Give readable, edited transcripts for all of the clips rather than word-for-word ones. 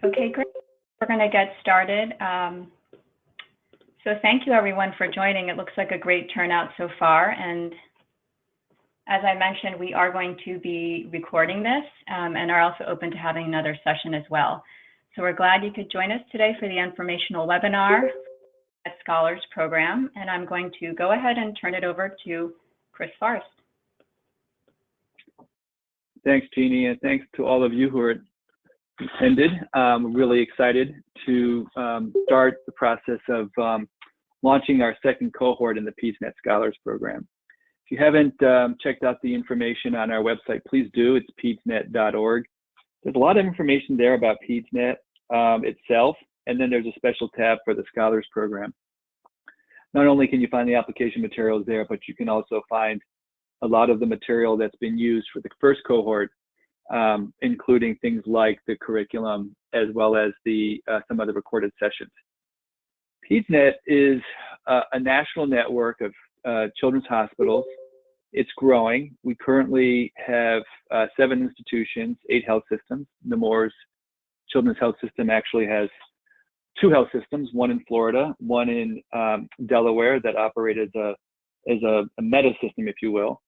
Okay, great. We're going to get started. So thank you everyone for joining. It looks like a great turnout so far. And as I mentioned, we are going to be recording this and are also open to having another session as well. So we're glad you could join us today for the informational webinar at Scholars Program. And I'm going to go ahead and turn it over to Chris Forrest. Thanks, Jeannie, and thanks to all of you who are attended. We're really excited to start the process of launching our second cohort in the PEDSnet Scholars Program. If you haven't checked out the information on our website, please do. It's PEDSnet.org. There's a lot of information there about PEDSnet itself, and then there's a special tab for the Scholars Program. Not only can you find the application materials there, but you can also find a lot of the material that's been used for the first cohort, including things like the curriculum, as well as the some other recorded sessions. PEDSnet is a national network of children's hospitals. It's growing. We currently have 7 institutions, 8 health systems. Nemours Children's Health System actually has 2 health systems, one in Florida, one in Delaware that operate as a meta system, if you will.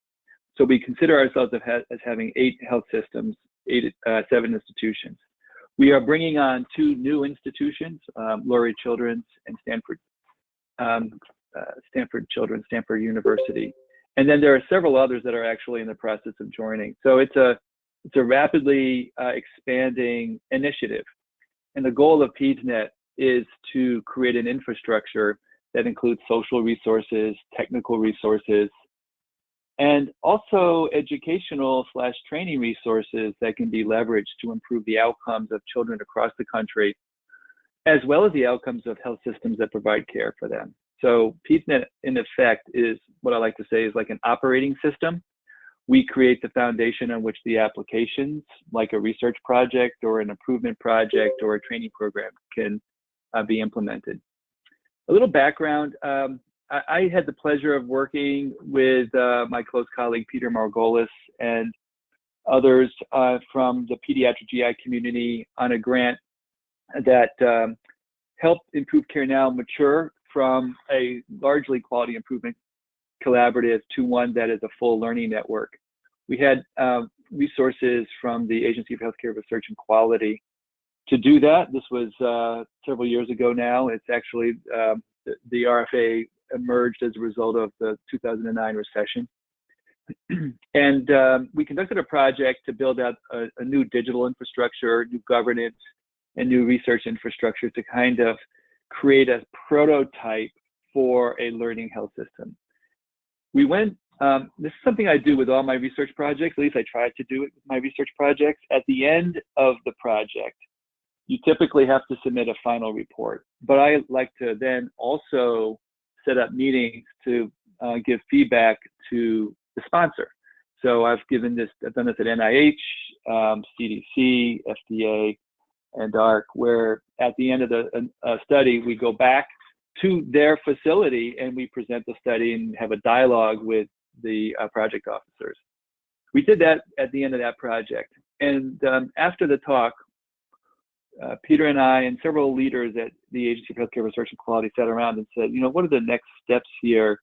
So we consider ourselves as having 8 health systems, 7 institutions. We are bringing on 2 new institutions, Lurie Children's and Stanford Children's, Stanford University. And then there are several others that are actually in the process of joining. So it's a rapidly expanding initiative. And the goal of PEDSnet is to create an infrastructure that includes social resources, technical resources, and also educational/training resources that can be leveraged to improve the outcomes of children across the country, as well as the outcomes of health systems that provide care for them. So PEDSnet, in effect, is what I like to say is like an operating system. We create the foundation on which the applications, like a research project or an improvement project or a training program, can be implemented. A little background. I had the pleasure of working with my close colleague, Peter Margolis, and others from the pediatric GI community on a grant that helped Improve Care Now mature from a largely quality improvement collaborative to one that is a full learning network. We had resources from the Agency for Healthcare Research and Quality to do that. This was several years ago now. It's actually, the RFA emerged as a result of the 2009 recession. And we conducted a project to build out a new digital infrastructure, new governance, and new research infrastructure to kind of create a prototype for a learning health system. We went, this is something I do with all my research projects, at least I try to do it with my research projects. At the end of the project, you typically have to submit a final report, but I like to then also set up meetings to give feedback to the sponsor. So I've done this at NIH, CDC, FDA, and ARC, where at the end of the study, we go back to their facility and we present the study and have a dialogue with the project officers. We did that at the end of that project. And after the talk, Peter and I and several leaders at the Agency for Healthcare Research and Quality sat around and said, you know, what are the next steps here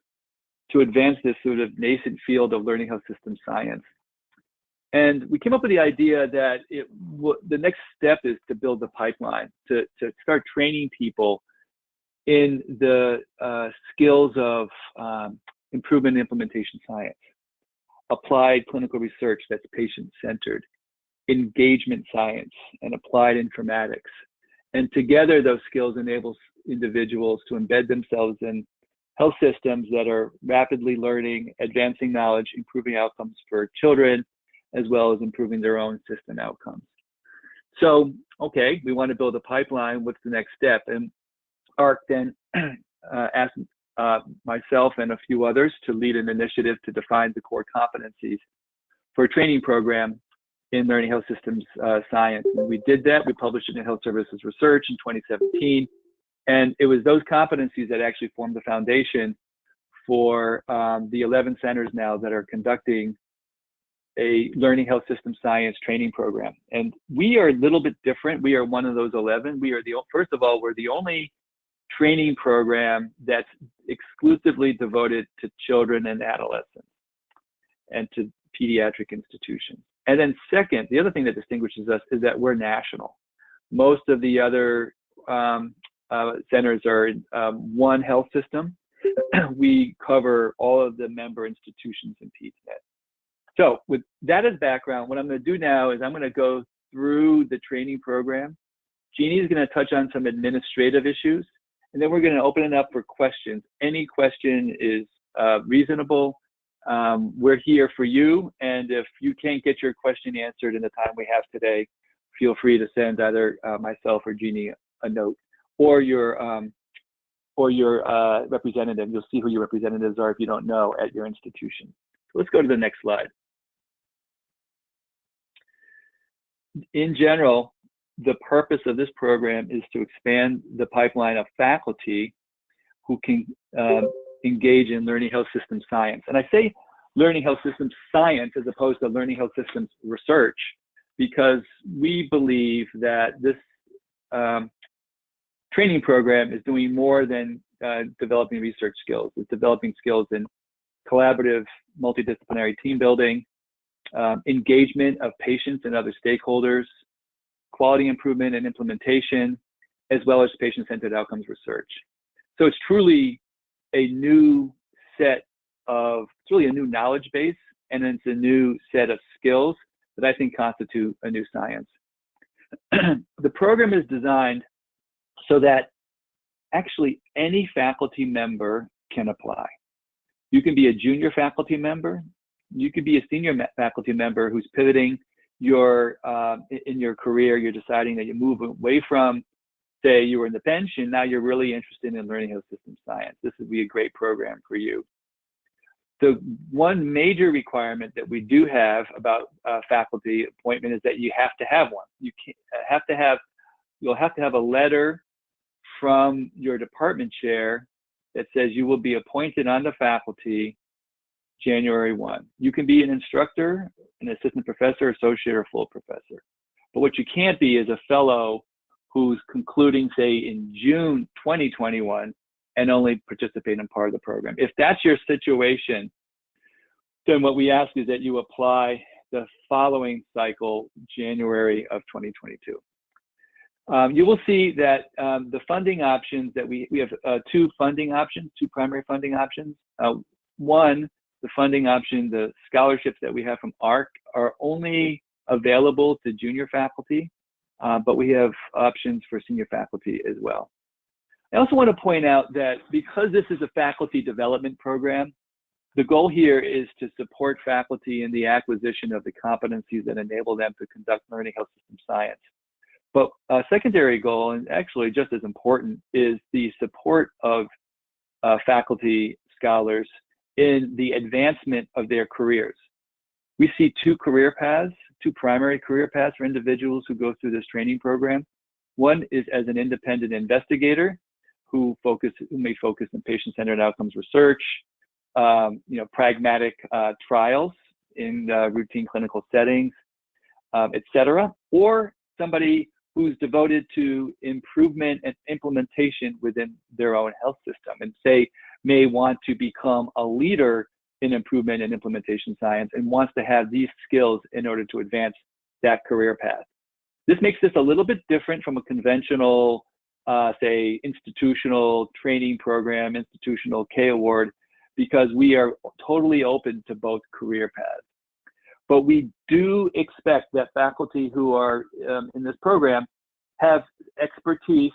to advance this sort of nascent field of learning health system science? And we came up with the idea that the next step is to build the pipeline, to start training people in the skills of improvement and implementation science, applied clinical research that's patient-centered, engagement science, and applied informatics. And together, those skills enable individuals to embed themselves in health systems that are rapidly learning, advancing knowledge, improving outcomes for children, as well as improving their own system outcomes. So, okay, we want to build a pipeline. What's the next step? And ARC then asked myself and a few others to lead an initiative to define the core competencies for a training program in learning health systems science. And we did that. We published it in Health Services Research in 2017. And it was those competencies that actually formed the foundation for the 11 centers now that are conducting a learning health system science training program. And we are a little bit different. We are one of those 11. We are first of all, we're the only training program that's exclusively devoted to children and adolescents and to pediatric institutions. And then second, the other thing that distinguishes us is that we're national. Most of the other centers are in one health system. We cover all of the member institutions in PEDSnet. So with that as background, what I'm going to do now is I'm going to go through the training program. Jeannie is going to touch on some administrative issues, and then we're going to open it up for questions. Any question is reasonable. We're here for you, and if you can't get your question answered in the time we have today, feel free to send either myself or Jeannie a note, or your representative. You'll see who your representatives are if you don't know at your institution. So let's go to the next slide. In general, the purpose of this program is to expand the pipeline of faculty who can engage in learning health system science. And I say learning health systems science as opposed to learning health systems research, because we believe that this training program is doing more than developing research skills. It's developing skills in collaborative, multidisciplinary team building, engagement of patients and other stakeholders, quality improvement and implementation, as well as patient-centered outcomes research. So it's truly a new set of, it's really a new knowledge base, and it's a new set of skills that I think constitute a new science. The program is designed so that actually any faculty member can apply. You can be a junior faculty member. You could be a senior faculty member who's pivoting in your career. You're deciding that you move away from, say, you were in the bench and now you're really interested in learning health system science. This would be a great program for you. The one major requirement that we do have about faculty appointment is that you have to have one. You'll have to have a letter from your department chair that says you will be appointed on the faculty January 1. You can be an instructor, an assistant professor, associate, or full professor. But what you can't be is a fellow who's concluding, say, in June 2021 and only participate in part of the program. If that's your situation, then what we ask is that you apply the following cycle, January of 2022. You will see that the funding options that we have two primary funding options. One, the funding option, the scholarships that we have from ARC are only available to junior faculty, but we have options for senior faculty as well. I also want to point out that because this is a faculty development program, the goal here is to support faculty in the acquisition of the competencies that enable them to conduct learning health system science. But a secondary goal, and actually just as important, is the support of faculty scholars in the advancement of their careers. We see two primary career paths for individuals who go through this training program. One is as an independent investigator who may focus on patient-centered outcomes research, pragmatic trials in routine clinical settings, et cetera, or somebody who's devoted to improvement and implementation within their own health system and may want to become a leader in improvement and implementation science and wants to have these skills in order to advance that career path. This makes this a little bit different from a conventional, say, institutional training program, institutional K award, because we are totally open to both career paths. But we do expect that faculty who are in this program have expertise,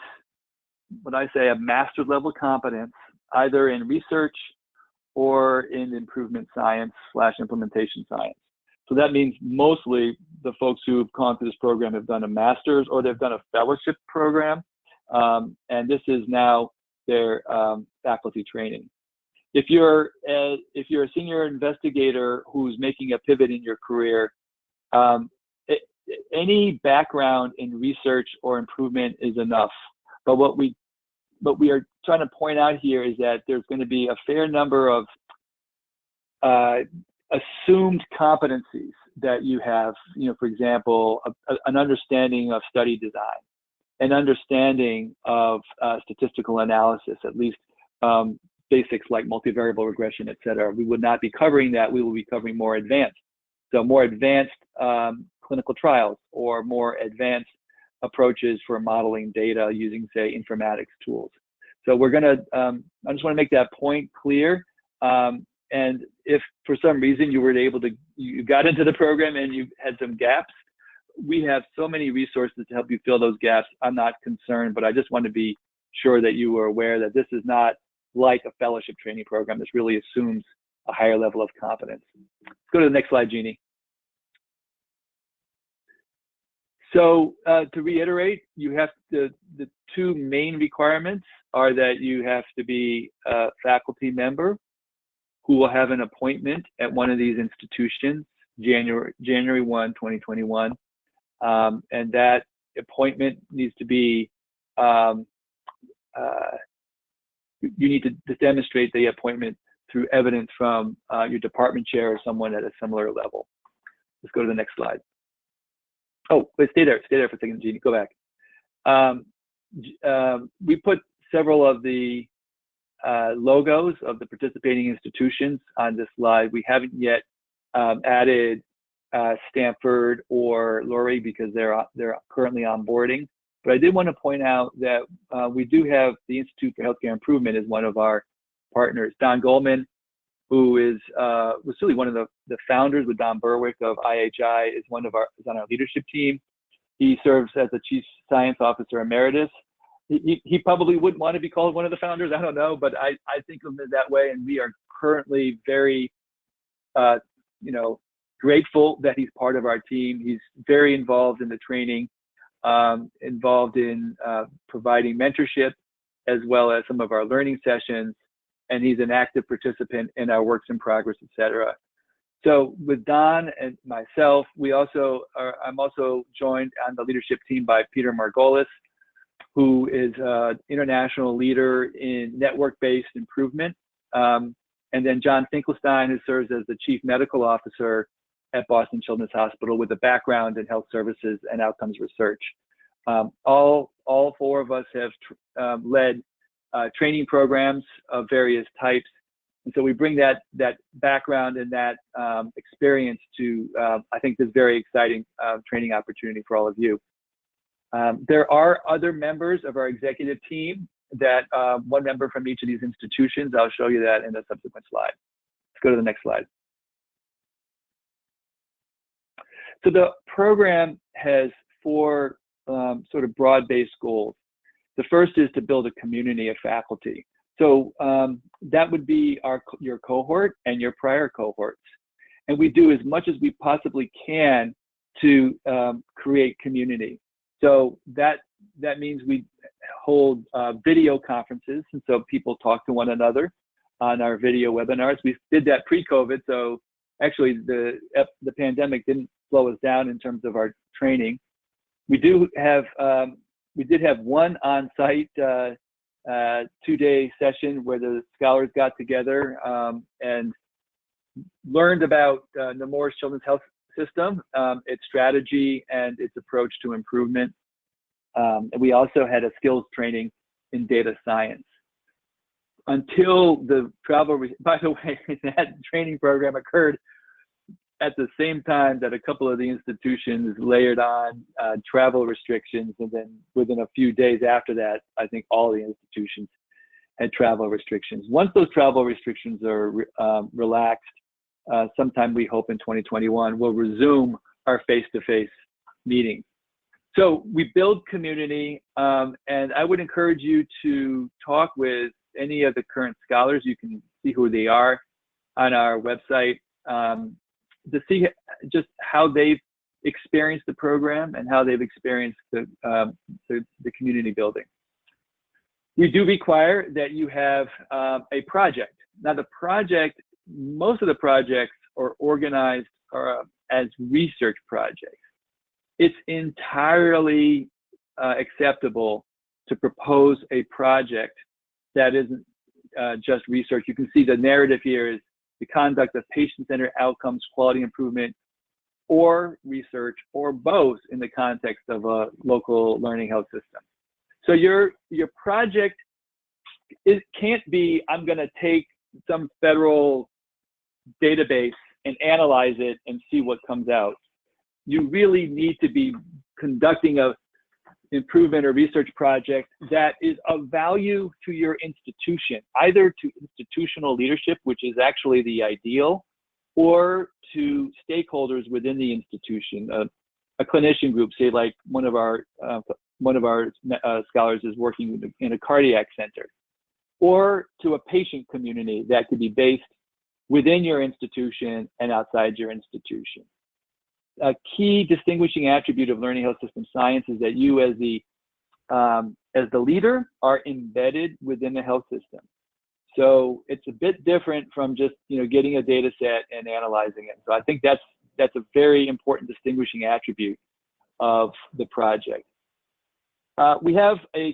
what I say, a master level competence, either in research or in improvement science / implementation science. So that means mostly the folks who have gone through this program have done a master's or they've done a fellowship program, and this is now their faculty training. If you're a senior investigator who's making a pivot in your career, any background in research or improvement is enough. But what we are trying to point out here is that there's going to be a fair number of assumed competencies that you have, for example, an understanding of study design, an understanding of statistical analysis, at least basics like multivariable regression, et cetera. We would not be covering that. We will be covering more advanced. So more advanced clinical trials or more advanced approaches for modeling data using, say, informatics tools. So we're gonna, I just wanna make that point clear. And if for some reason you got into the program and you had some gaps, we have so many resources to help you fill those gaps. I'm not concerned, but I just want to be sure that you are aware that this is not like a fellowship training program. This really assumes a higher level of competence. Let's go to the next slide, Jeannie. So to reiterate, you have the two main requirements are that you have to be a faculty member who will have an appointment at one of these institutions, January 1, 2021. And that appointment needs to be, you need to demonstrate the appointment through evidence from your department chair or someone at a similar level. Let's go to the next slide. Oh, wait, stay there for a second, Jeannie, go back. We put several of the logos of the participating institutions on this slide. We haven't yet added Stanford or Lurie because they're currently onboarding. But I did want to point out that we do have the Institute for Healthcare Improvement as one of our partners. Don Goldman, who was really one of the founders with Don Berwick of IHI, is on our leadership team. He serves as the Chief Science Officer Emeritus. He probably wouldn't want to be called one of the founders, I don't know, but I think of him that way, and we are currently very, grateful that he's part of our team. He's very involved in the training, involved in providing mentorship, as well as some of our learning sessions, and he's an active participant in our works in progress, et cetera. So with Don and myself, I'm also joined on the leadership team by Peter Margolis, who is an international leader in network-based improvement. And then John Finkelstein, who serves as the Chief Medical Officer at Boston Children's Hospital with a background in health services and outcomes research. All four of us have led training programs of various types. And so we bring that background and that experience to, I think, this very exciting training opportunity for all of you. There are other members of our executive team one member from each of these institutions. I'll show you that in a subsequent slide. Let's go to the next slide. So the program has four sort of broad-based goals. The first is to build a community of faculty. So that would be your cohort and your prior cohorts. And we do as much as we possibly can to create community. So that means we hold video conferences, and so people talk to one another on our video webinars. We did that pre-COVID, so actually the pandemic didn't slow us down in terms of our training. We did have one on-site 2-day session where the scholars got together and learned about Nemours Children's Health System, its strategy and its approach to improvement. And we also had a skills training in data science. Until the travel, by the way, that training program occurred at the same time that a couple of the institutions layered on travel restrictions, and then within a few days after that, I think all the institutions had travel restrictions. Once those travel restrictions are relaxed, sometime we hope in 2021, we'll resume our face-to-face meetings. So we build community, and I would encourage you to talk with any of the current scholars. You can see who they are on our website to see just how they've experienced the program and how they've experienced the community building. We do require that you have a project. Now the project, most of the projects are organized as research projects. It's entirely acceptable to propose a project that isn't just research. You can see the narrative here is the conduct of patient-centered outcomes, quality improvement, or research or both in the context of a local learning health system. So your project, it can't be, I'm going to take some federal database and analyze it and see what comes out. You really need to be conducting a improvement or research project that is of value to your institution, either to institutional leadership, which is actually the ideal, or to stakeholders within the institution. A clinician group, say like one of our scholars is working in a cardiac center, or to a patient community that could be based within your institution and outside your institution. A key distinguishing attribute of learning health system science is that you as the leader are embedded within the health system. So it's a bit different from just getting a data set and analyzing it. So I think that's a very important distinguishing attribute of the project. We have a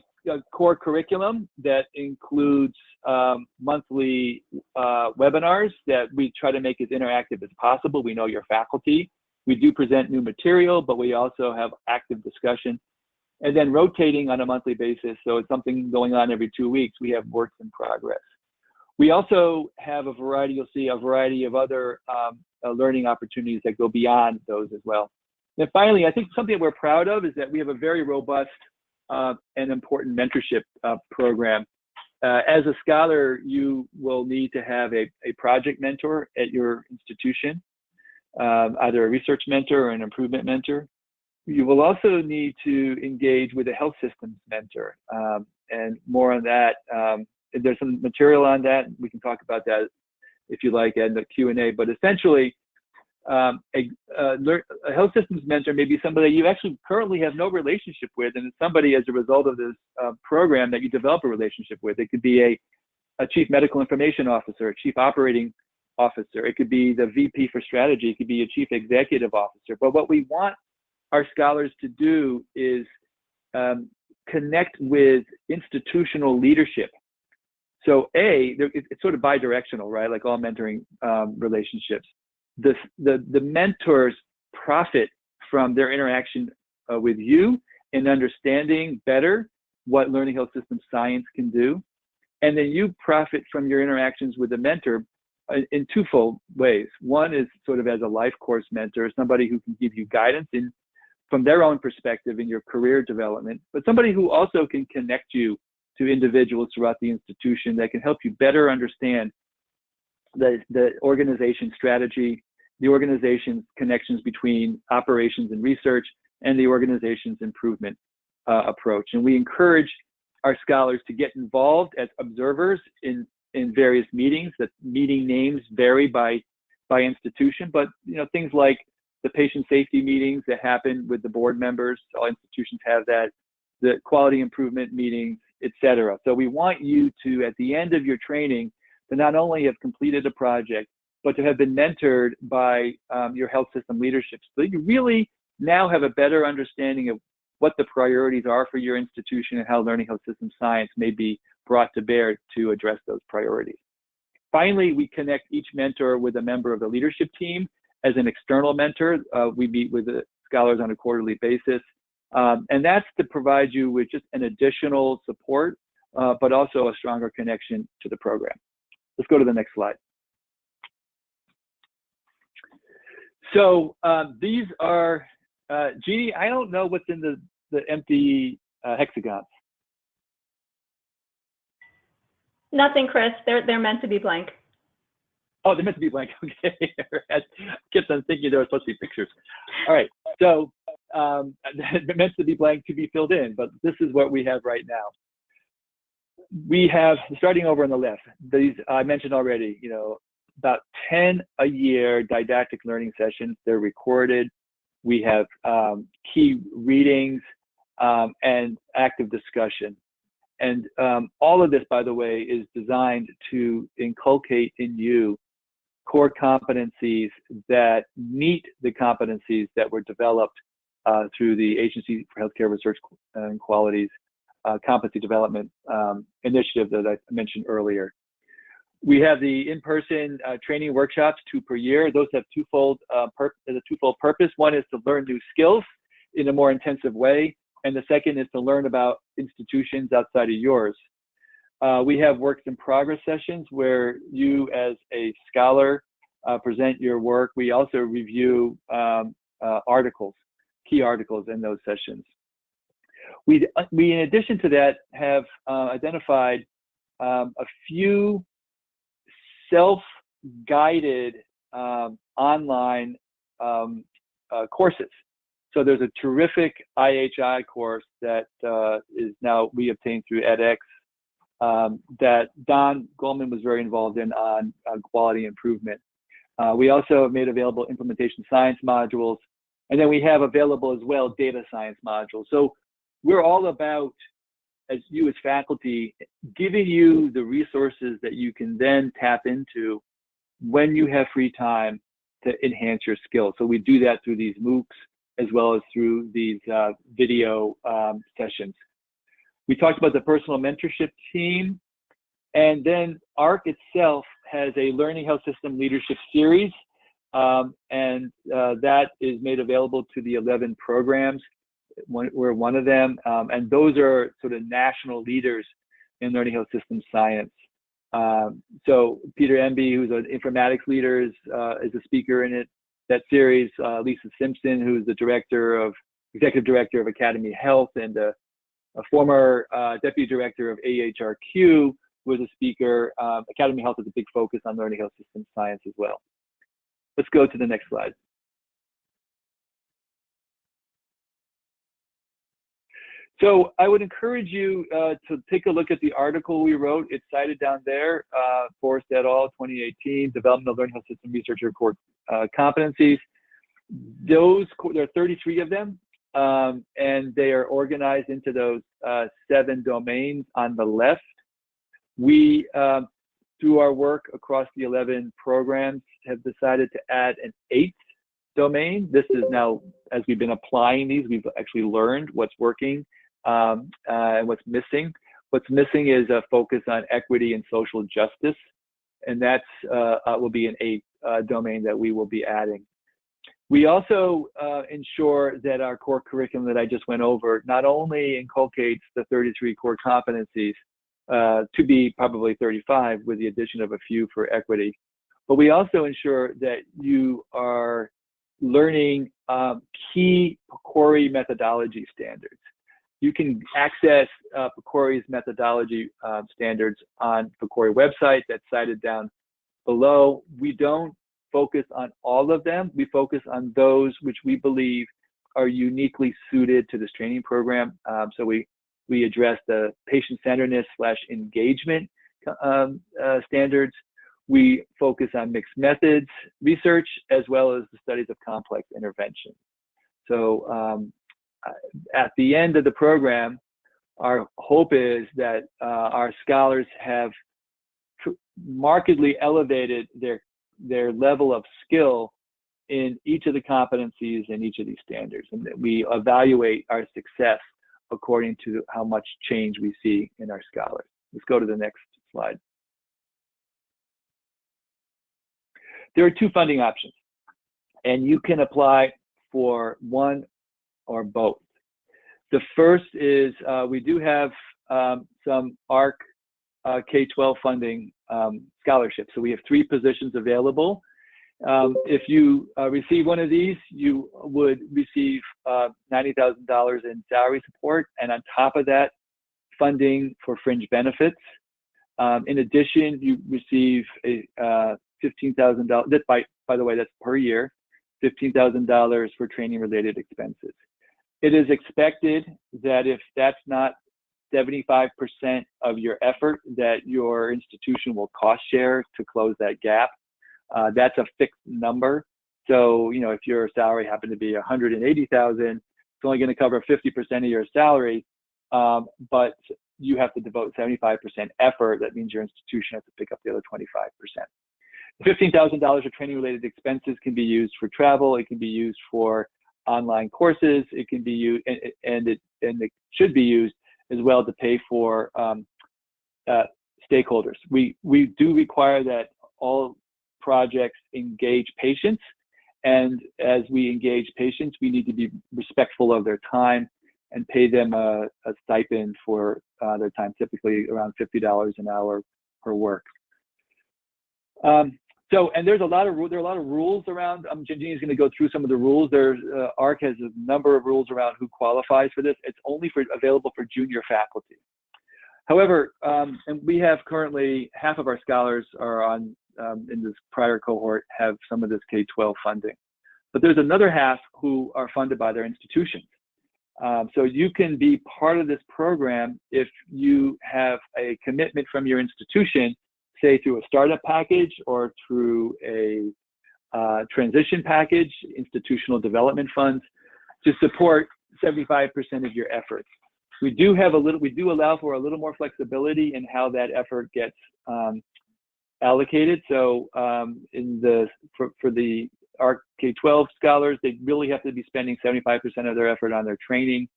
core curriculum that includes monthly webinars that we try to make as interactive as possible. We know your faculty. We do present new material, but we also have active discussion. And then rotating on a monthly basis, so it's something going on every 2 weeks, we have works in progress. We also have a variety, you'll see a variety of other learning opportunities that go beyond those as well. And finally, I think something that we're proud of is that we have a very robust and important mentorship program. As a scholar, you will need to have a project mentor at your institution, either a research mentor or an improvement mentor. You will also need to engage with a health systems mentor, and more on that. There's some material on that. We can talk about that if you like in the Q&A, but essentially, a health systems mentor may be somebody you actually currently have no relationship with, and it's somebody as a result of this program that you develop a relationship with. It could be a chief medical information officer, a chief operating officer. It could be the VP for strategy. It could be a chief executive officer. But what we want our scholars to do is connect with institutional leadership. So it's sort of bidirectional, right? Like all mentoring relationships. The mentors profit from their interaction with you in understanding better what learning health system science can do. And then you profit from your interactions with the mentor in twofold ways. One is sort of as a life course mentor, somebody who can give you guidance from their own perspective in your career development, but somebody who also can connect you to individuals throughout the institution that can help you better understand the organization strategy, the organization's connections between operations and research, and the organization's improvement approach. And we encourage our scholars to get involved as observers in various meetings. That meeting names vary by institution, but things like the patient safety meetings that happen with the board members, all institutions have that, the quality improvement meetings, etc. So we want you to, at the end of your training, to not only have completed a project, but to have been mentored by your health system leadership. So you really now have a better understanding of what the priorities are for your institution and how learning health system science may be brought to bear to address those priorities. Finally, we connect each mentor with a member of the leadership team as an external mentor. We meet with the scholars on a quarterly basis. And that's to provide you with just an additional support, but also a stronger connection to the program. Let's go to the next slide. So these are, Jeannie, I don't know what's in the empty hexagons. Nothing, Chris. They're meant to be blank. Oh, they're meant to be blank. Okay. I kept on thinking there were supposed to be pictures. All right. So they're meant to be blank to be filled in, but this is what we have right now. We have, starting over on the left, these I mentioned already, about 10 a year didactic learning sessions. They're recorded. We have key readings and active discussion. And all of this, by the way, is designed to inculcate in you core competencies that meet the competencies that were developed through the Agency for Healthcare Research and Quality's competency development initiative that I mentioned earlier. We have the in-person training workshops, 2 per year. Those have a twofold purpose. One is to learn new skills in a more intensive way, and the second is to learn about institutions outside of yours. We have works in progress sessions where you as a scholar present your work. We also review articles, key articles in those sessions. We in addition to that, have identified a few self-guided online courses. So there's a terrific IHI course that is now we obtained through edX that Don Goldman was very involved in on quality improvement. We also have made available implementation science modules, and then we have available as well data science modules. So we're all about, as faculty, giving you the resources that you can then tap into when you have free time to enhance your skills. So we do that through these MOOCs as well as through these video sessions. We talked about the personal mentorship team, and then ARC itself has a Learning Health System Leadership Series, and that is made available to the 11 programs. We're one of them, and those are sort of national leaders in learning health system science. So Peter Emby, who's an informatics leader, is a speaker in that series. Lisa Simpson, who's the executive director of Academy Health and a former deputy director of AHRQ, was a speaker. Academy Health has a big focus on learning health system science as well. Let's go to the next slide. So I would encourage you to take a look at the article we wrote. It's cited down there, Forrest et al., 2018, Development of Learning Health System Researcher Core Competencies. There are 33 of them, and they are organized into those 7 domains on the left. We, through our work across the 11 programs, have decided to add an 8th domain. This is now, as we've been applying these, we've actually learned what's working and what's missing. What's missing is a focus on equity and social justice, and that's will be an 8th domain that we will be adding. We also ensure that our core curriculum that I just went over not only inculcates the 33 core competencies, to be probably 35 with the addition of a few for equity, but we also ensure that you are learning key PCORI methodology standards. You can access PCORI's methodology standards on PCORI website that's cited down below. We don't focus on all of them. We focus on those which we believe are uniquely suited to this training program. So we address the patient-centeredness / engagement standards. We focus on mixed methods research as well as the studies of complex intervention. So at the end of the program, our hope is that our scholars have markedly elevated their level of skill in each of the competencies in each of these standards, and that we evaluate our success according to how much change we see in our scholars. Let's go to the next slide. There are 2 funding options, and you can apply for one or both. The first is we do have some ARC K-12 funding scholarships. So we have 3 positions available. If you receive one of these, you would receive $90,000 in salary support, and on top of that, funding for fringe benefits. In addition, you receive a $15,000. By the way, that's per year. $15,000 for training-related expenses. It is expected that if that's not 75% of your effort, that your institution will cost share to close that gap. That's a fixed number. So, you know, if your salary happened to be $180,000, it's only going to cover 50% of your salary, but you have to devote 75% effort. That means your institution has to pick up the other 25%. $15,000 of training-related expenses can be used for travel. It can be used for online courses. It can be used, and it should be used as well to pay for stakeholders. We do require that all projects engage patients, and as we engage patients, we need to be respectful of their time and pay them a stipend for their time, typically around $50 an hour per work. And there are a lot of rules around. Ginny is going to go through some of the rules. ARC has a number of rules around who qualifies for this. It's only available for junior faculty. However, and we have currently half of our scholars are on in this prior cohort have some of this K-12 funding, but there's another half who are funded by their institutions. So you can be part of this program if you have a commitment from your institution, say through a startup package or through a transition package, institutional development funds, to support 75% of your efforts. We do allow for a little more flexibility in how that effort gets allocated. So for the ARC K-12 scholars, they really have to be spending 75% of their effort on their training,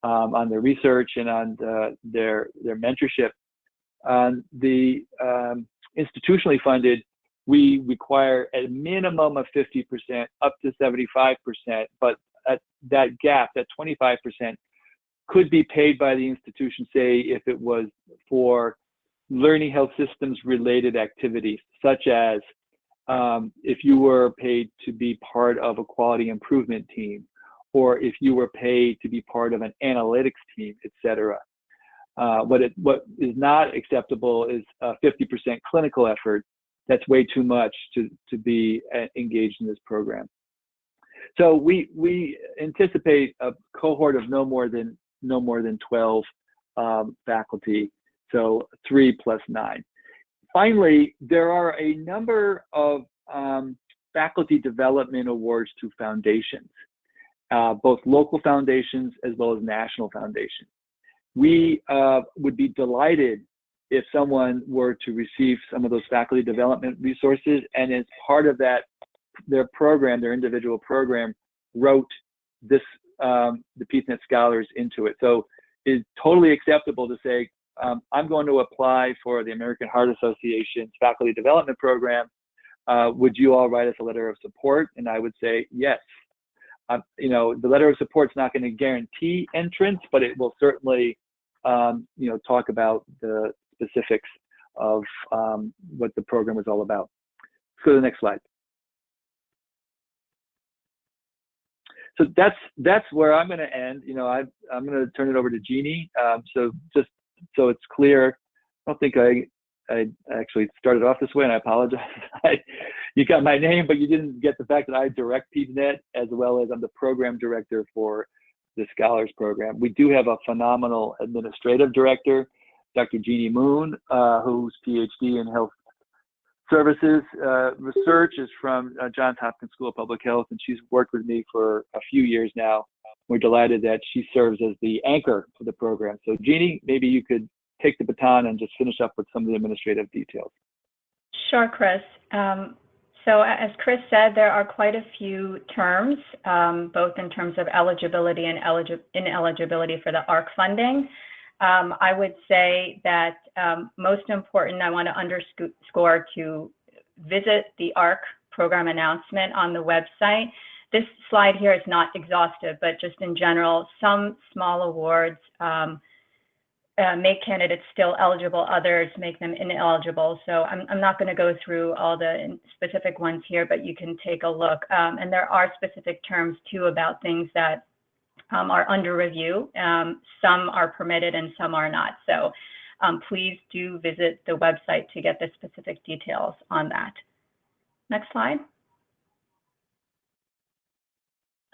on their research, and on their mentorship. The institutionally funded, we require a minimum of 50%, up to 75%, but at that gap, that 25%, could be paid by the institution, say if it was for learning health systems related activities, such as if you were paid to be part of a quality improvement team, or if you were paid to be part of an analytics team, etc. What is not acceptable is a 50% clinical effort. That's way too much to be engaged in this program. So we anticipate a cohort of no more than 12 faculty, so 3 plus 9. Finally, there are a number of faculty development awards to foundations, both local foundations as well as national foundations. We would be delighted if someone were to receive some of those faculty development resources, and as part of that, their program, their individual program, wrote this, the PEDSnet scholars into it. So it's totally acceptable to say, I'm going to apply for the American Heart Association's faculty development program. Would you all write us a letter of support? And I would say yes. The letter of support is not going to guarantee entrance, but it will certainly, talk about the specifics of what the program is all about. Let's go to the next slide. So that's where I'm going to end. I'm going to turn it over to Jeannie. So just so it's clear, I don't think I actually started off this way, and I apologize. You got my name, but you didn't get the fact that I direct PEDSnet, as well as I'm the program director for the Scholars Program. We do have a phenomenal administrative director, Dr. Jeannie Moon, whose PhD in health services research is from Johns Hopkins School of Public Health, and she's worked with me for a few years now. We're delighted that she serves as the anchor for the program. So Jeannie, maybe you could take the baton and just finish up with some of the administrative details. Sure, Chris. So as Chris said, there are quite a few terms, both in terms of eligibility and ineligibility for the ARC funding. I would say that most important, I want to underscore to visit the ARC program announcement on the website. This slide here is not exhaustive, but just in general, some small awards make candidates still eligible, others make them ineligible. So I'm not going to go through all the specific ones here, but you can take a look. And there are specific terms too about things that are under review. Some are permitted and some are not. So please do visit the website to get the specific details on that. Next slide.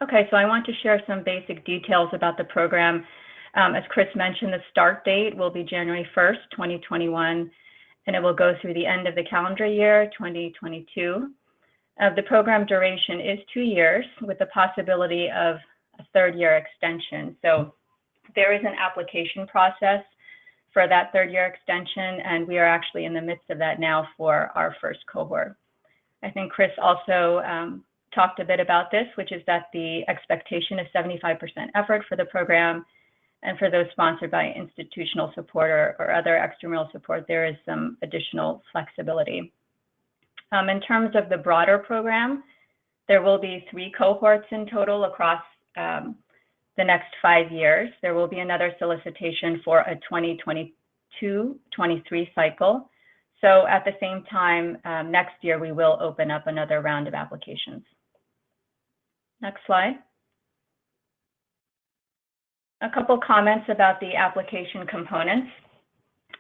Okay, so I want to share some basic details about the program. As Chris mentioned, the start date will be January 1st, 2021, and it will go through the end of the calendar year, 2022. The program duration is 2 years with the possibility of a third-year extension. So there is an application process for that third-year extension, and we are actually in the midst of that now for our first cohort. I think Chris also talked a bit about this, which is that the expectation is 75% effort for the program, And for those sponsored by institutional support or other extramural support, there is some additional flexibility. In terms of the broader program, there will be 3 cohorts in total across the next 5 years. There will be another solicitation for a 2022-23 cycle. So at the same time, next year, we will open up another round of applications. Next slide. A couple comments about the application components.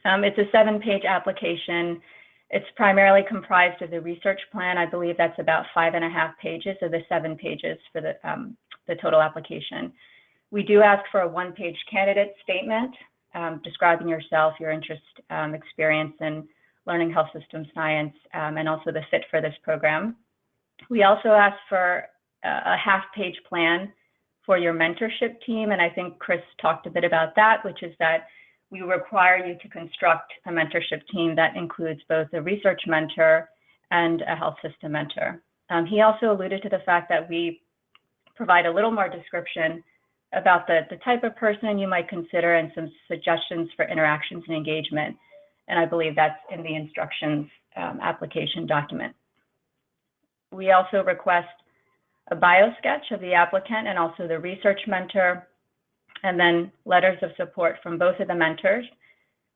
It's a 7-page application. It's primarily comprised of the research plan. I believe that's about 5.5 pages of the 7 pages for the total application. We do ask for a 1-page candidate statement describing yourself, your interest, experience in learning health system science, and also the fit for this program. We also ask for a half-page plan for your mentorship team, and I think Chris talked a bit about that, which is that we require you to construct a mentorship team that includes both a research mentor and a health system mentor. He also alluded to the fact that we provide a little more description about the type of person you might consider and some suggestions for interactions and engagement. And I believe that's in the instructions application document. We also request a bio sketch of the applicant and also the research mentor, and then letters of support from both of the mentors,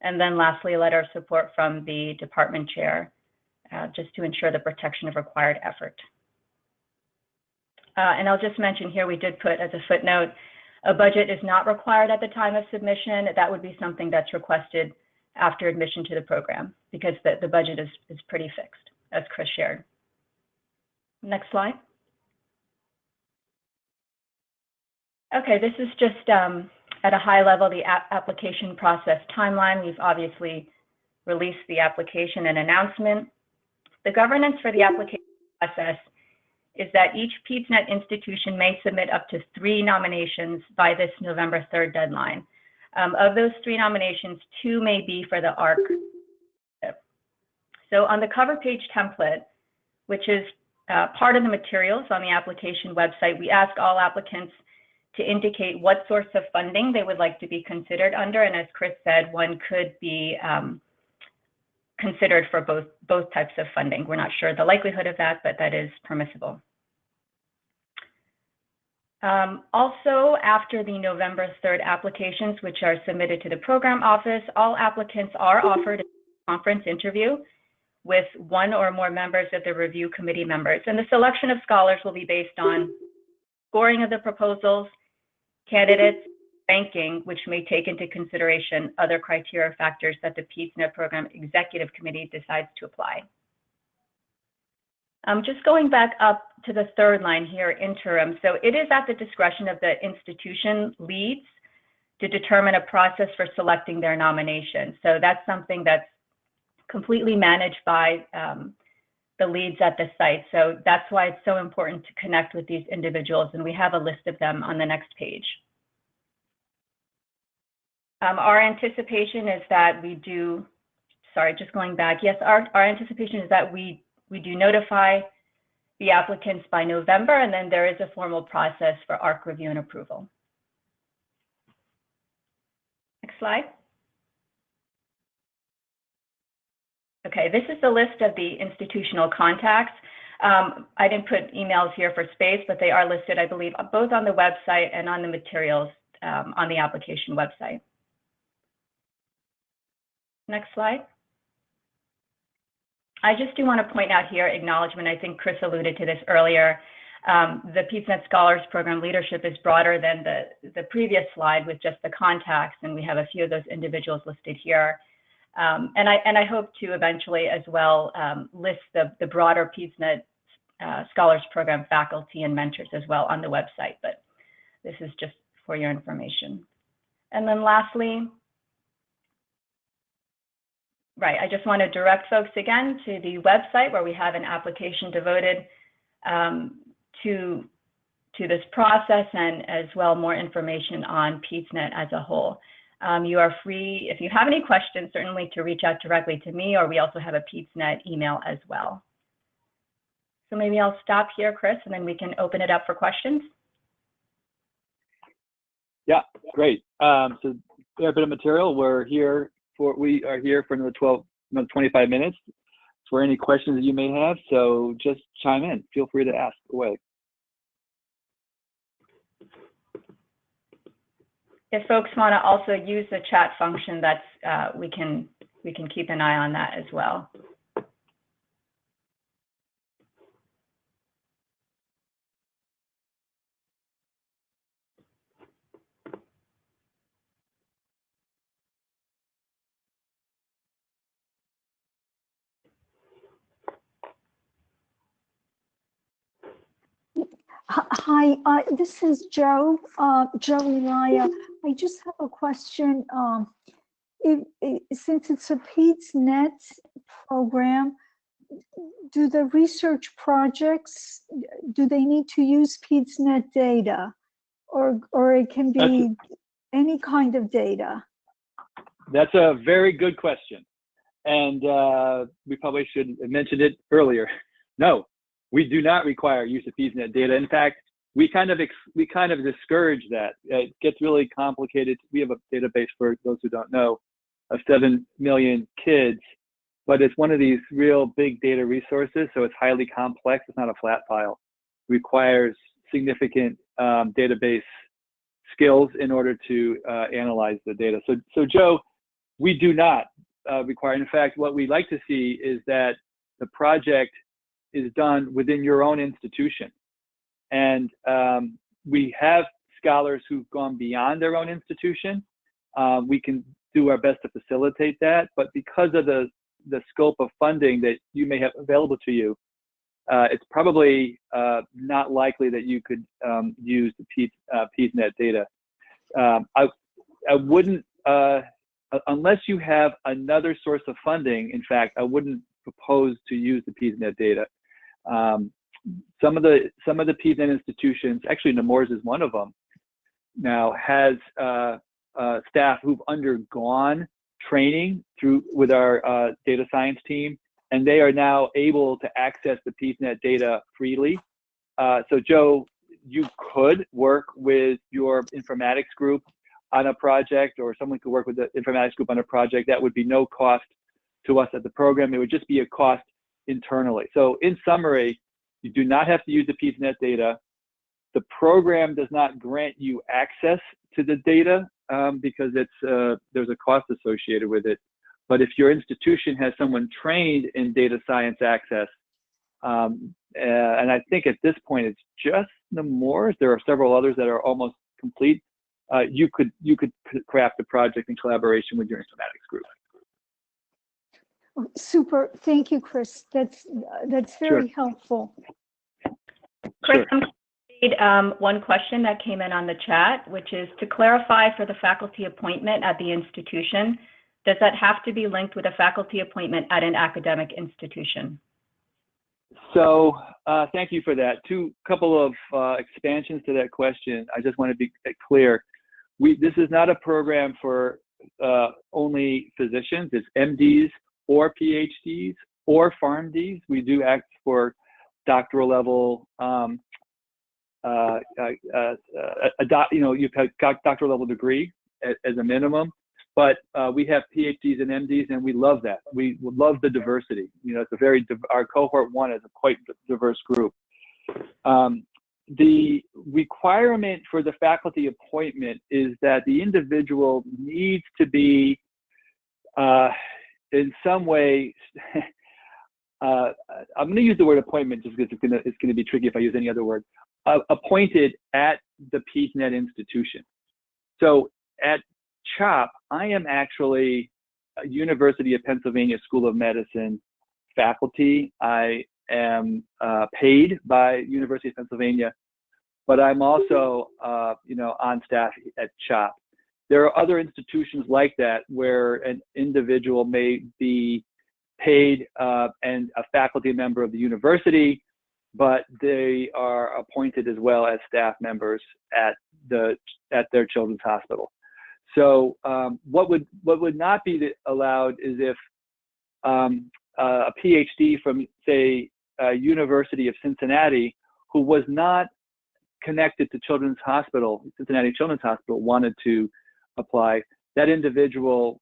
and then lastly, a letter of support from the department chair, just to ensure the protection of required effort. And I'll just mention here, we did put as a footnote, a budget is not required at the time of submission. That would be something that's requested after admission to the program, because the budget is pretty fixed, as Chris shared. Next slide. Okay, this is just at a high level, the application process timeline. We've obviously released the application and announcement. The governance for the application process is that each PEDSnet institution may submit up to 3 nominations by this November 3rd deadline. Of those 3 nominations, 2 may be for the ARC. So on the cover page template, which is part of the materials on the application website, we ask all applicants to indicate what source of funding they would like to be considered under. And as Chris said, one could be considered for both types of funding. We're not sure the likelihood of that, but that is permissible. Also, after the November 3rd applications, which are submitted to the program office, all applicants are offered a conference interview with 1 or more members of the review committee members. And the selection of scholars will be based on scoring of the proposals, candidates, ranking, which may take into consideration other criteria factors that the PEDSnet program executive committee decides to apply. Just going back up to the 3rd line here, interim. So it is at the discretion of the institution leads to determine a process for selecting their nomination. So that's something that's completely managed by the leads at the site. So that's why it's so important to connect with these individuals, and we have a list of them on the next page. Our anticipation is that we do, sorry, just going back. Yes, our anticipation is that we do notify the applicants by November, and then there is a formal process for ARC review and approval. Next slide. Okay, this is the list of the institutional contacts. I didn't put emails here for space, but they are listed, I believe, both on the website and on the materials on the application website. Next slide. I just do want to point out here, acknowledgement, I think Chris alluded to this earlier. The PEDSnet Scholars Program leadership is broader than the previous slide with just the contacts, and we have a few of those individuals listed here. And I hope to eventually as well list the broader PEDSnet Scholars Program faculty and mentors as well on the website, but this is just for your information. And then lastly, right, I just want to direct folks again to the website where we have an application devoted to this process, and as well more information on PEDSnet as a whole. You are free, if you have any questions, certainly to reach out directly to me, or we also have a PEDSnet email as well. So maybe I'll stop here, Chris, and then we can open it up for questions. Yeah, great. So we have a bit of material. We are here for another 25 minutes for any questions that you may have. So just chime in. Feel free to ask away. If folks want to also use the chat function, that's we can keep an eye on that as well. Hi, this is Joe Elia. I just have a question. Since it's a PEDSnet program, do the research projects, do they need to use PEDSnet data, or it can be any kind of data? That's a very good question. And we probably should have mentioned it earlier. No, we do not require use of PEDSnet data. In fact, we kind of discourage that. It gets really complicated. We have a database, for those who don't know, of 7 million kids, but it's one of these real big data resources, so it's highly complex. It's not a flat file. It requires significant database skills in order to analyze the data. So Joe, we do not require. In fact, what we like to see is that the project is done within your own institution. And we have scholars who've gone beyond their own institution. We can do our best to facilitate that, but because of the scope of funding that you may have available to you, it's probably not likely that you could use the PEDSnet data. I wouldn't, unless you have another source of funding, in fact, I wouldn't propose to use the PEDSnet data. Some of the PEDSnet institutions, actually Nemours is one of them, now has staff who've undergone training with our data science team, and they are now able to access the PEDSnet data freely. So Joe, you could work with your informatics group on a project, or someone could work with the informatics group on a project. That would be no cost to us at the program. It would just be a cost internally. So in summary, you do not have to use the PEDSnet data. The program does not grant you access to the data because there's a cost associated with it. But if your institution has someone trained in data science access, and I think at this point it's just Nemours, there are several others that are almost complete, you could craft a project in collaboration with your informatics group. Super, thank you, Chris. That's very helpful. Chris, I'm going to read one question that came in on the chat, which is to clarify for the faculty appointment at the institution, does that have to be linked with a faculty appointment at an academic institution? So thank you for that. Couple of expansions to that question. I just want to be clear. This is not a program for only physicians. It's MDs or PhDs or PharmDs. We do act for doctoral level, you've got doctoral level degree as a minimum, but we have PhDs and MDs, and we love that. We love the diversity. It's our cohort 1 is a quite diverse group. The requirement for the faculty appointment is that the individual needs to be in some way, I'm going to use the word appointment just because it's going to be tricky if I use any other word, appointed at the PEDSnet institution. So at CHOP, I am actually a University of Pennsylvania School of Medicine faculty. I am paid by University of Pennsylvania, but I'm also on staff at CHOP. There are other institutions like that where an individual may be paid and a faculty member of the university, but they are appointed as well as staff members at their children's hospital. So what would not be allowed is if a PhD from, say, University of Cincinnati, who was not connected to Children's Hospital, Cincinnati Children's Hospital, wanted to apply, that individual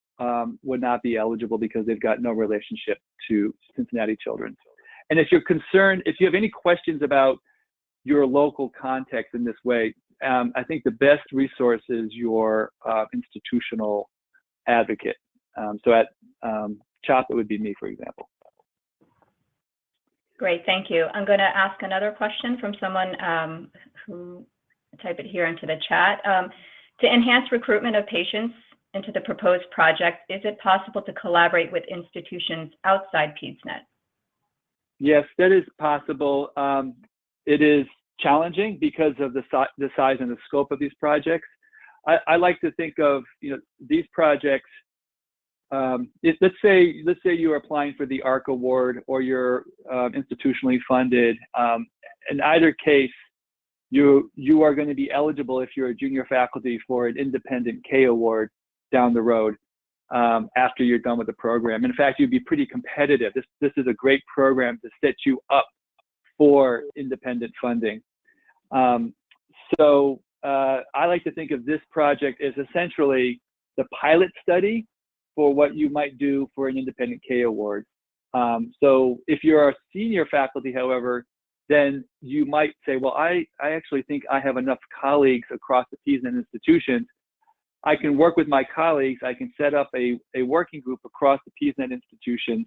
would not be eligible because they've got no relationship to Cincinnati Children's. And if you're concerned, if you have any questions about your local context in this way, I think the best resource is your institutional advocate. So at CHOP, it would be me, for example. Great, thank you. I'm going to ask another question from someone who type it here into the chat. To enhance recruitment of patients into the proposed project, is it possible to collaborate with institutions outside PEDSnet? Yes, that is possible. It is challenging because of the size and the scope of these projects. I like to think of these projects. Let's say you are applying for the ARC award or you're institutionally funded. In either case, you are going to be eligible if you're a junior faculty for an independent K award down the road after you're done with the program. In fact, you'd be pretty competitive. This is a great program to set you up for independent funding. So I like to think of this project as essentially the pilot study for what you might do for an independent K award. So if you're a senior faculty, however, then you might say, well, I actually think I have enough colleagues across the PEDSnet institutions. I can work with my colleagues. I can set up a working group across the PEDSnet institutions.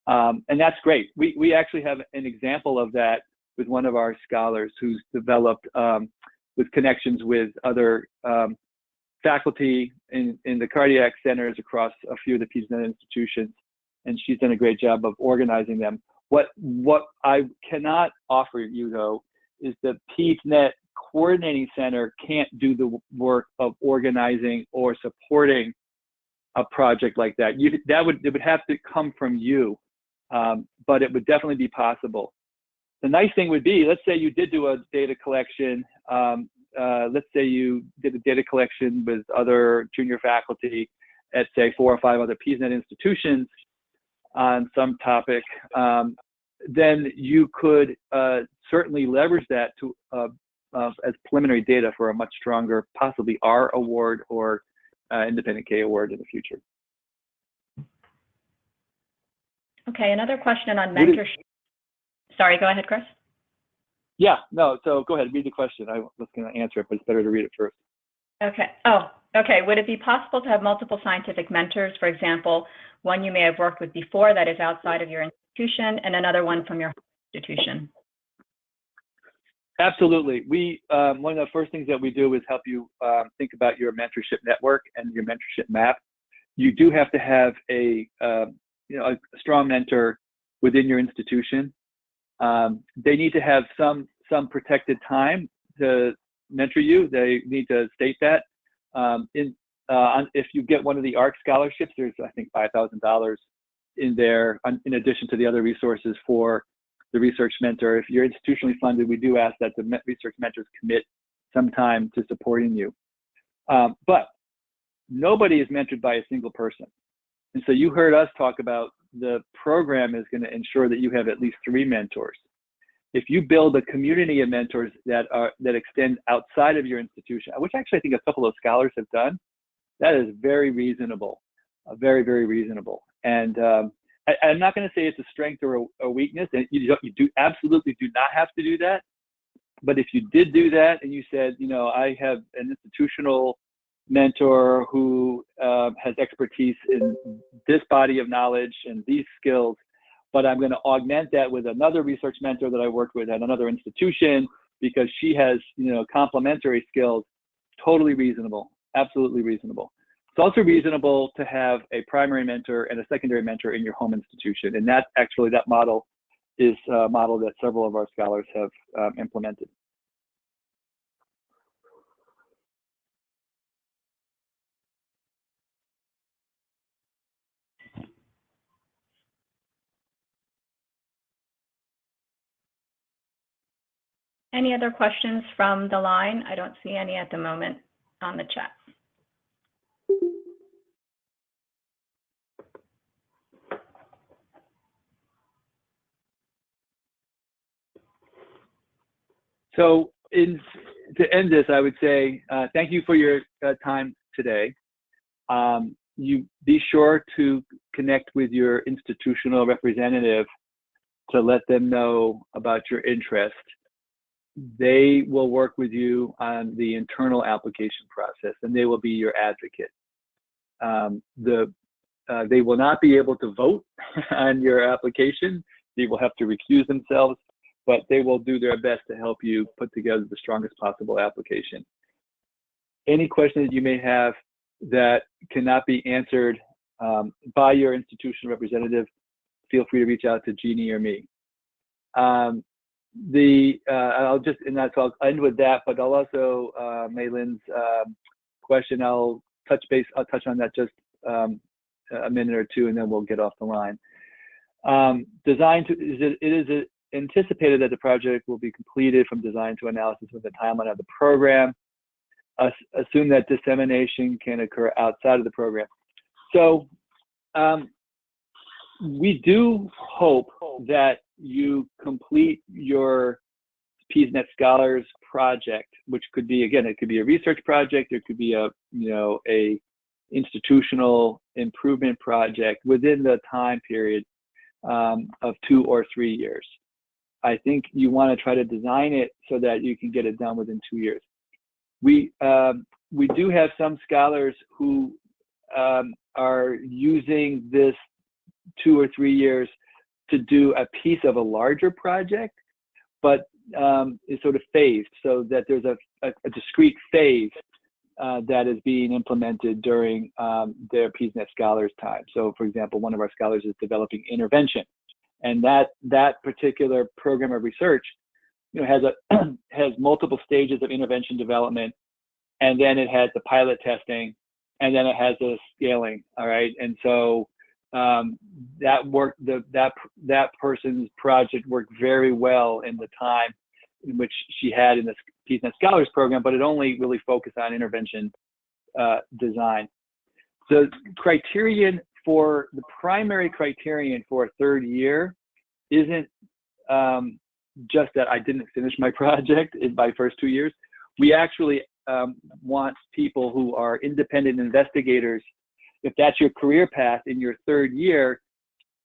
And that's great. We actually have an example of that with one of our scholars who's developed with connections with other faculty in the cardiac centers across a few of the PEDSnet institutions. And she's done a great job of organizing them. What I cannot offer you, though, is the PEDSnet Coordinating Center can't do the work of organizing or supporting a project like that. It would have to come from you, but it would definitely be possible. The nice thing would be, let's say you did do a data collection. Let's say you did a data collection with other junior faculty at, say, 4 or 5 other PEDSnet institutions on some topic. Then you could certainly leverage that to as preliminary data for a much stronger, possibly R award or independent K award in the future. Okay, another question on mentorship. Sorry, go ahead, Chris. Yeah, no, so go ahead, read the question. I was going to answer it, but it's better to read it first. Okay. Oh, okay. Would it be possible to have multiple scientific mentors, for example, one you may have worked with before that is outside of your institution and another one from your institution? Absolutely. One of the first things that we do is help you think about your mentorship network and your mentorship map. You do have to have a strong mentor within your institution. They need to have some protected time to mentor you. They need to state that. If you get one of the ARC scholarships, there's, I think, $5,000 in there, in addition to the other resources for the research mentor. If you're institutionally funded, we do ask that the research mentors commit some time to supporting you. But nobody is mentored by a single person. And so you heard us talk about the program is going to ensure that you have at least 3 mentors. If you build a community of mentors that extend outside of your institution, which actually I think a couple of scholars have done, that is very reasonable, very, very reasonable. And I'm not going to say it's a strength or a weakness, and you absolutely do not have to do that. But if you did do that and you said, I have an institutional mentor who has expertise in this body of knowledge and these skills, but I'm going to augment that with another research mentor that I worked with at another institution because she has, complementary skills, totally reasonable, absolutely reasonable. It's also reasonable to have a primary mentor and a secondary mentor in your home institution. And that model is a model that several of our scholars have implemented. Any other questions from the line? I don't see any at the moment on the chat. So in to end this, I would say thank you for your time today. You be sure to connect with your institutional representative to let them know about your interest. They will work with you on the internal application process, and they will be your advocate. They will not be able to vote on your application. They will have to recuse themselves, but they will do their best to help you put together the strongest possible application. Any questions you may have that cannot be answered by your institutional representative, feel free to reach out to Jeannie or me. I'll end with that, but I'll also, Maylin's question, I'll touch on that just a minute or two, and then we'll get off the line. It is anticipated that the project will be completed from design to analysis with the timeline of the program. Assume that dissemination can occur outside of the program. So we do hope that you complete your PEDSnet Scholars project, which could be, again, it could be a research project, it could be a institutional improvement project within the time period of 2 or 3 years. I think you want to try to design it so that you can get it done within 2 years. We do have some scholars who are using this 2 or 3 years to do a piece of a larger project, but it's sort of phased so that there's a discrete phase that is being implemented during their PEDSnet Scholars time. So for example, one of our scholars is developing intervention, and that particular program of research has multiple stages of intervention development, and then it has the pilot testing, and then it has the scaling. All right, and so that person's project worked very well in the time in which she had in the PEDSnet Scholars program, but it only really focused on intervention design. The primary criterion for a third year isn't just that I didn't finish my project in my first 2 years. We actually want people who are independent investigators. If that's your career path in your third year,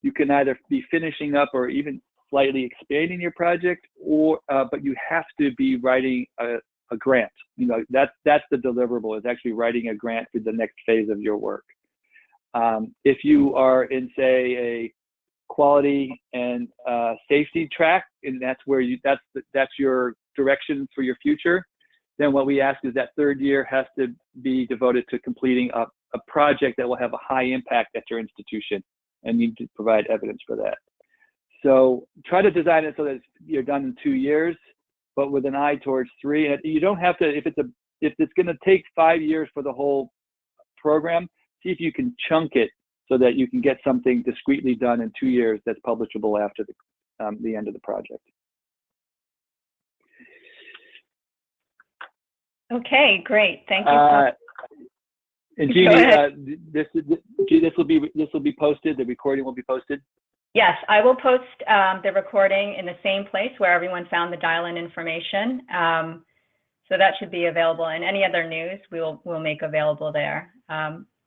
you can either be finishing up or even slightly expanding your project, or but you have to be writing a grant. That's the deliverable, is actually writing a grant for the next phase of your work. If you are in, say, a quality and safety track, and that's where that's your direction for your future, then what we ask is that third year has to be devoted to completing a project that will have a high impact at your institution, and you need to provide evidence for that. So try to design it so that you're done in 2 years, but with an eye towards 3. And you don't have to, if it's going to take 5 years for the whole program, see if you can chunk it so that you can get something discreetly done in 2 years that's publishable after the end of the project. Okay, great. Thank you. And Jeannie, this will be posted. The recording will be posted. Yes, I will post the recording in the same place where everyone found the dial-in information. So that should be available, and any other news we'll make available there.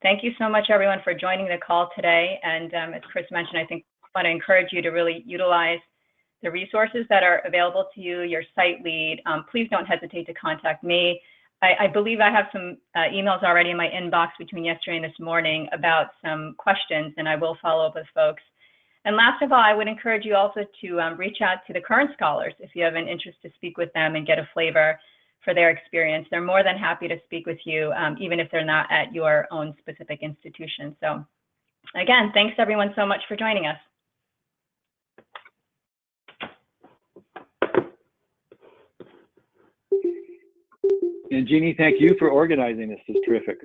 Thank you so much, everyone, for joining the call today. And as Chris mentioned, I think I want to encourage you to really utilize the resources that are available to you, your site lead. Please don't hesitate to contact me. I believe I have some emails already in my inbox between yesterday and this morning about some questions, and I will follow up with folks. And last of all, I would encourage you also to reach out to the current scholars if you have an interest to speak with them and get a flavor for their experience. They're more than happy to speak with you, even if they're not at your own specific institution. So again, thanks everyone so much for joining us. And Jeannie, thank you for organizing this. It's terrific.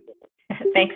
Thanks.